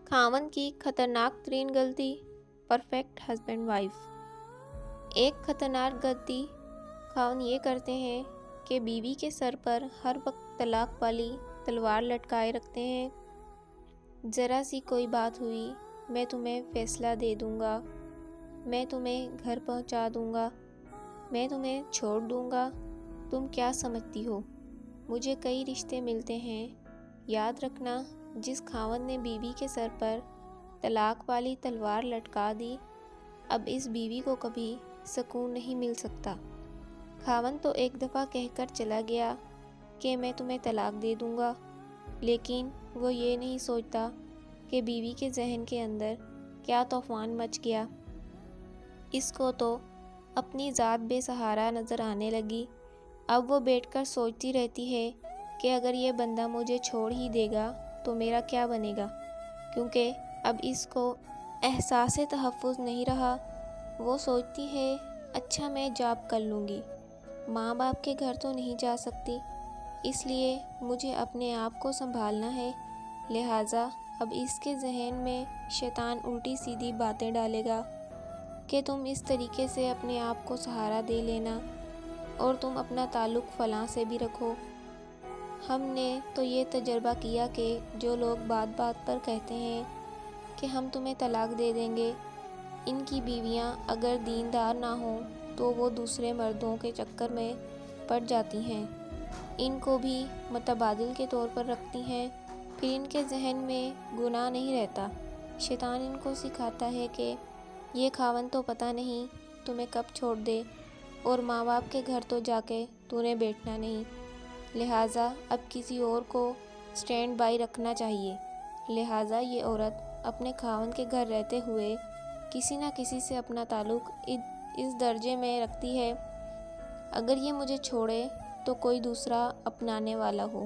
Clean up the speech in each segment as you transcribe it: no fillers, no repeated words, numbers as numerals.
خاوند کی خطرناک ترین غلطی، پرفیکٹ ہسبینڈ وائف۔ ایک خطرناک غلطی خاوند یہ کرتے ہیں کہ بیوی کے سر پر ہر وقت طلاق والی تلوار لٹکائے رکھتے ہیں۔ ذرا سی کوئی بات ہوئی، میں تمہیں فیصلہ دے دوں گا، میں تمہیں گھر پہنچا دوں گا، میں تمہیں چھوڑ دوں گا، تم کیا سمجھتی ہو؟ مجھے کئی رشتے ملتے ہیں۔ یاد رکھنا، جس خاوند نے بیوی کے سر پر طلاق والی تلوار لٹکا دی، اب اس بیوی کو کبھی سکون نہیں مل سکتا۔ خاوند تو ایک دفعہ کہہ کر چلا گیا کہ میں تمہیں طلاق دے دوں گا، لیکن وہ یہ نہیں سوچتا کہ بیوی کے ذہن کے اندر کیا طوفان مچ گیا۔ اس کو تو اپنی ذات بے سہارا نظر آنے لگی۔ اب وہ بیٹھ کر سوچتی رہتی ہے کہ اگر یہ بندہ مجھے چھوڑ ہی دے گا تو میرا کیا بنے گا، کیونکہ اب اس کو احساس تحفظ نہیں رہا۔ وہ سوچتی ہے اچھا میں جاب کر لوں گی، ماں باپ کے گھر تو نہیں جا سکتی، اس لیے مجھے اپنے آپ کو سنبھالنا ہے۔ لہٰذا اب اس کے ذہن میں شیطان الٹی سیدھی باتیں ڈالے گا کہ تم اس طریقے سے اپنے آپ کو سہارا دے لینا، اور تم اپنا تعلق فلاں سے بھی رکھو۔ ہم نے تو یہ تجربہ کیا کہ جو لوگ بات بات پر کہتے ہیں کہ ہم تمہیں طلاق دے دیں گے، ان کی بیویاں اگر دیندار نہ ہوں تو وہ دوسرے مردوں کے چکر میں پڑ جاتی ہیں، ان کو بھی متبادل کے طور پر رکھتی ہیں، پھر ان کے ذہن میں گناہ نہیں رہتا۔ شیطان ان کو سکھاتا ہے کہ یہ خاوند تو پتہ نہیں تمہیں کب چھوڑ دے، اور ماں باپ کے گھر تو جا کے تو نے بیٹھنا نہیں، لہٰذا اب کسی اور کو سٹینڈ بائی رکھنا چاہیے۔ لہٰذا یہ عورت اپنے خاوند کے گھر رہتے ہوئے کسی نہ کسی سے اپنا تعلق اس درجے میں رکھتی ہے، اگر یہ مجھے چھوڑے تو کوئی دوسرا اپنانے والا ہو۔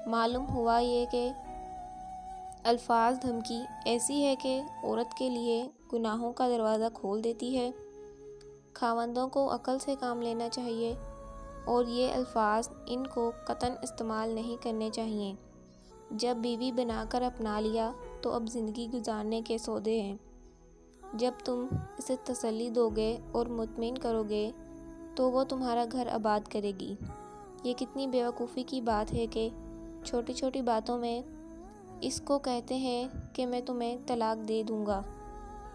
معلوم ہوا یہ کہ الفاظ دھمکی ایسی ہے کہ عورت کے لیے گناہوں کا دروازہ کھول دیتی ہے۔ خاوندوں کو عقل سے کام لینا چاہیے، اور یہ الفاظ ان کو قطعاً استعمال نہیں کرنے چاہیے۔ جب بیوی بنا کر اپنا لیا تو اب زندگی گزارنے کے سودے ہیں۔ جب تم اسے تسلی دو گے اور مطمئن کرو گے تو وہ تمہارا گھر آباد کرے گی۔ یہ کتنی بیوقوفی کی بات ہے کہ چھوٹی چھوٹی باتوں میں اس کو کہتے ہیں کہ میں تمہیں طلاق دے دوں گا،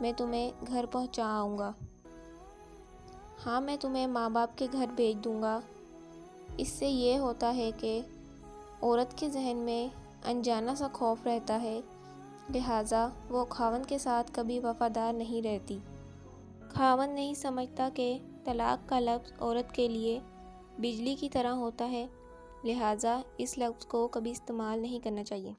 میں تمہیں گھر پہنچا آؤں گا، ہاں میں تمہیں ماں باپ کے گھر بھیج دوں گا۔ اس سے یہ ہوتا ہے کہ عورت کے ذہن میں انجانا سا خوف رہتا ہے، لہٰذا وہ خاوند کے ساتھ کبھی وفادار نہیں رہتی۔ خاوند نہیں سمجھتا کہ طلاق کا لفظ عورت کے لیے بجلی کی طرح ہوتا ہے، لہٰذا اس لفظ کو کبھی استعمال نہیں کرنا چاہیے۔